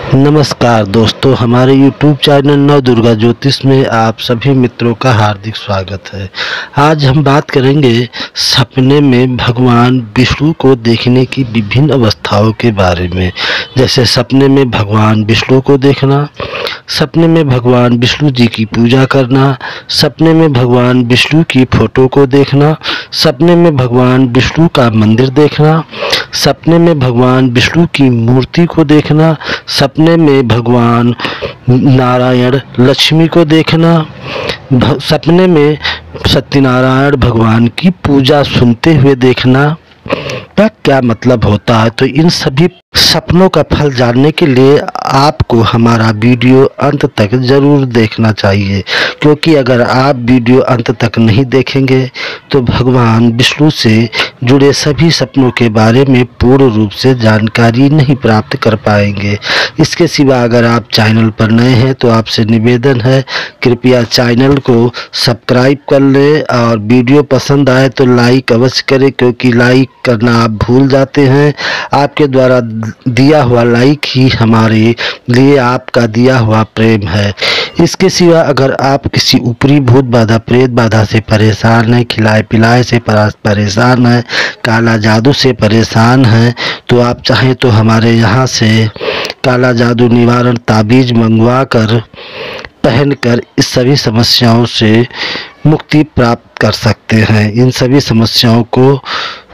नमस्कार दोस्तों, हमारे YouTube चैनल नव दुर्गा ज्योतिष में आप सभी मित्रों का हार्दिक स्वागत है। आज हम बात करेंगे सपने में भगवान विष्णु को देखने की विभिन्न अवस्थाओं के बारे में। जैसे सपने में भगवान विष्णु को देखना, सपने में भगवान विष्णु जी की पूजा करना, सपने में भगवान विष्णु की फोटो को देखना, सपने में भगवान विष्णु का मंदिर देखना, सपने में भगवान विष्णु की मूर्ति को देखना, सपने में भगवान नारायण लक्ष्मी को देखना, सपने में सत्यनारायण भगवान की पूजा सुनते हुए देखना का क्या मतलब होता है। तो इन सभी सपनों का फल जानने के लिए आपको हमारा वीडियो अंत तक जरूर देखना चाहिए, क्योंकि अगर आप वीडियो अंत तक नहीं देखेंगे तो भगवान विष्णु से जुड़े सभी सपनों के बारे में पूर्ण रूप से जानकारी नहीं प्राप्त कर पाएंगे। इसके सिवा अगर आप चैनल पर नए हैं तो आपसे निवेदन है, कृपया चैनल को सब्सक्राइब कर लें और वीडियो पसंद आए तो लाइक अवश्य करें, क्योंकि लाइक करना आप भूल जाते हैं। आपके द्वारा दिया हुआ लाइक ही हमारे लिए आपका दिया हुआ प्रेम है। इसके सिवा अगर आप किसी ऊपरी भूत बाधा प्रेत बाधा से परेशान हैं, खिलाए पिलाए से परेशान हैं, काला जादू से परेशान हैं, तो आप चाहें तो हमारे यहाँ से काला जादू निवारण ताबीज मंगवा कर पहनकर इस सभी समस्याओं से मुक्ति प्राप्त कर सकते हैं, इन सभी समस्याओं को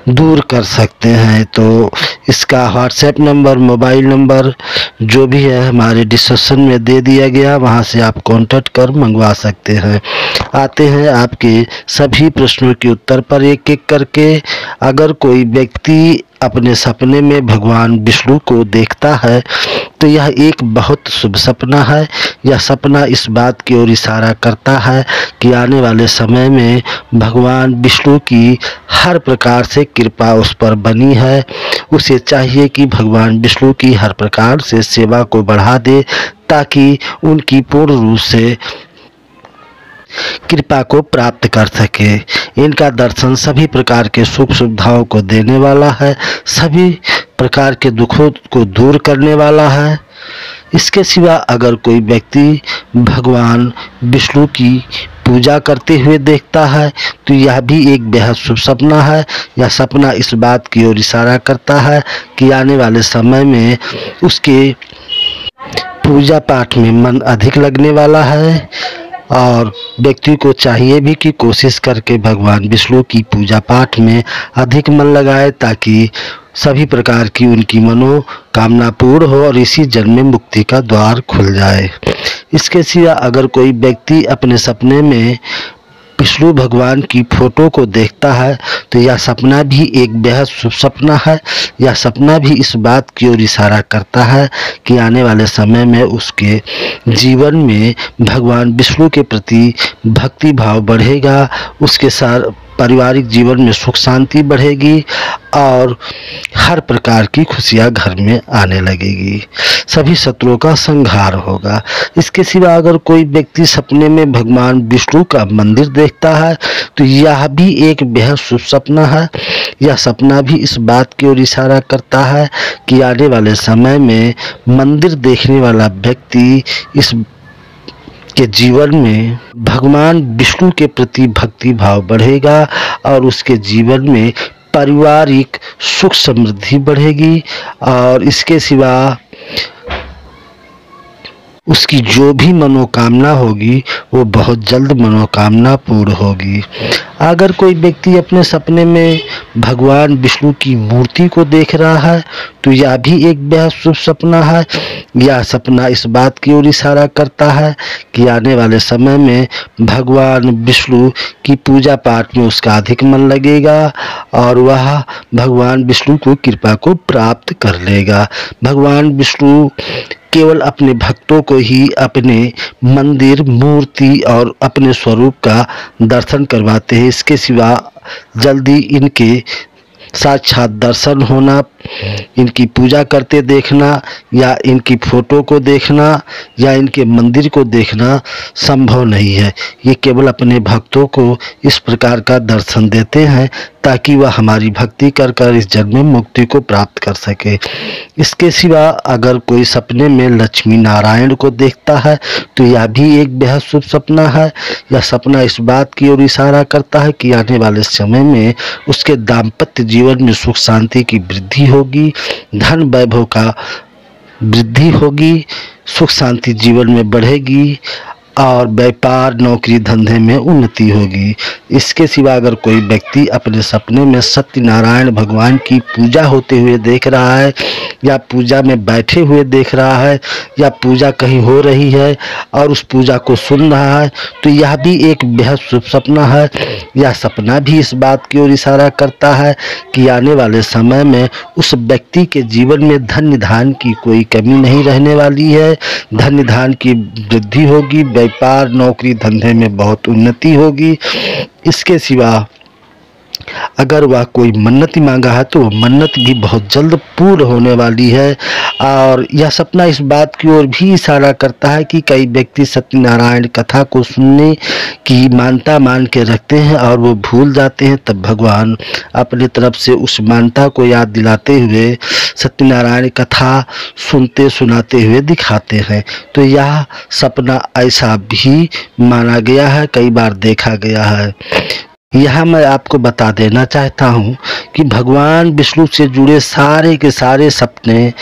दूर कर सकते हैं। तो इसका व्हाट्सएप नंबर, मोबाइल नंबर जो भी है हमारे डिस्क्रिप्शन में दे दिया गया, वहां से आप कांटेक्ट कर मंगवा सकते हैं। आते हैं आपके सभी प्रश्नों के उत्तर पर एक एक करके। अगर कोई व्यक्ति अपने सपने में भगवान विष्णु को देखता है तो यह एक बहुत शुभ सपना है। यह सपना इस बात की ओर इशारा करता है कि आने वाले समय में भगवान विष्णु की हर प्रकार से कृपा उस पर बनी है। उसे चाहिए कि भगवान विष्णु की हर प्रकार से सेवा को बढ़ा दे, ताकि उनकी पूर्ण रूप से कृपा को प्राप्त कर सके। इनका दर्शन सभी प्रकार के सुख सुविधाओं को देने वाला है, सभी प्रकार के दुखों को दूर करने वाला है। इसके सिवा अगर कोई व्यक्ति भगवान विष्णु की पूजा करते हुए देखता है तो यह भी एक बेहद शुभ सपना है। यह सपना इस बात की ओर इशारा करता है कि आने वाले समय में उसके पूजा पाठ में मन अधिक लगने वाला है, और व्यक्ति को चाहिए भी कि कोशिश करके भगवान विष्णु की पूजा पाठ में अधिक मन लगाए, ताकि सभी प्रकार की उनकी मनोकामना पूर्ण हो और इसी जन्म में मुक्ति का द्वार खुल जाए। इसके सिवा अगर कोई व्यक्ति अपने सपने में विष्णु भगवान की फोटो को देखता है तो यह सपना भी एक बेहद शुभ सपना है। यह सपना भी इस बात की ओर इशारा करता है कि आने वाले समय में उसके जीवन में भगवान विष्णु के प्रति भक्ति भाव बढ़ेगा, उसके साथ पारिवारिक जीवन में सुख शांति बढ़ेगी और हर प्रकार की खुशियां घर में आने लगेगी, सभी शत्रुओं का संहार होगा। इसके सिवा अगर कोई व्यक्ति सपने में भगवान विष्णु का मंदिर देखता है तो यह भी एक बेहद शुभ सपना है। यह सपना भी इस बात की ओर इशारा करता है कि आने वाले समय में मंदिर देखने वाला व्यक्ति इस के जीवन में भगवान विष्णु के प्रति भक्ति भाव बढ़ेगा और उसके जीवन में पारिवारिक सुख समृद्धि बढ़ेगी, और इसके सिवा उसकी जो भी मनोकामना होगी वो बहुत जल्द मनोकामना पूर्ण होगी। अगर कोई व्यक्ति अपने सपने में भगवान विष्णु की मूर्ति को देख रहा है तो यह भी एक बेहद शुभ सपना है। यह सपना इस बात की ओर इशारा करता है कि आने वाले समय में भगवान विष्णु की पूजा पाठ में उसका अधिक मन लगेगा और वह भगवान विष्णु को कृपा को प्राप्त कर लेगा। भगवान विष्णु केवल अपने भक्तों को ही अपने मंदिर, मूर्ति और अपने स्वरूप का दर्शन करवाते हैं। इसके सिवा जल्दी इनके साक्षात दर्शन होना, इनकी पूजा करते देखना या इनकी फोटो को देखना या इनके मंदिर को देखना संभव नहीं है। ये केवल अपने भक्तों को इस प्रकार का दर्शन देते हैं ताकि वह हमारी भक्ति कर कर इस जन्म में मुक्ति को प्राप्त कर सके। इसके सिवा अगर कोई सपने में लक्ष्मी नारायण को देखता है तो यह भी एक बेहद शुभ सपना है। यह सपना इस बात की ओर इशारा करता है कि आने वाले समय में उसके दाम्पत्य जीवन में सुख शांति की वृद्धि होगी, धन वैभव का वृद्धि होगी, सुख शांति जीवन में बढ़ेगी और व्यापार नौकरी धंधे में उन्नति होगी। इसके सिवा अगर कोई व्यक्ति अपने सपने में सत्यनारायण भगवान की पूजा होते हुए देख रहा है या पूजा में बैठे हुए देख रहा है या पूजा कहीं हो रही है और उस पूजा को सुन रहा है तो यह भी एक बेहद शुभ सपना है। यह सपना भी इस बात की ओर इशारा करता है कि आने वाले समय में उस व्यक्ति के जीवन में धन धान की कोई कमी नहीं रहने वाली है, धन धान की वृद्धि होगी, व्यापार नौकरी धंधे में बहुत उन्नति होगी। इसके सिवा अगर वह कोई मन्नत मांगा है तो वह मन्नत भी बहुत जल्द पूर्ण होने वाली है। और यह सपना इस बात की ओर भी इशारा करता है कि कई व्यक्ति सत्यनारायण कथा को सुनने की मान्यता मान के रखते हैं और वो भूल जाते हैं, तब भगवान अपनी तरफ से उस मान्यता को याद दिलाते हुए सत्यनारायण कथा सुनते सुनाते हुए दिखाते हैं। तो यह सपना ऐसा भी माना गया है, कई बार देखा गया है। यहाँ मैं आपको बता देना चाहता हूँ कि भगवान विष्णु से जुड़े सारे के सारे सपने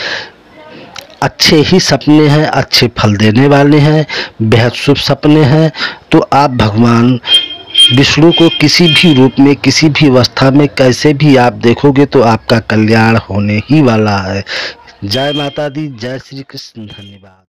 अच्छे ही सपने हैं, अच्छे फल देने वाले हैं, बेहद शुभ सपने हैं। तो आप भगवान विष्णु को किसी भी रूप में किसी भी अवस्था में कैसे भी आप देखोगे तो आपका कल्याण होने ही वाला है। जय माता दी, जय श्री कृष्ण, धन्यवाद।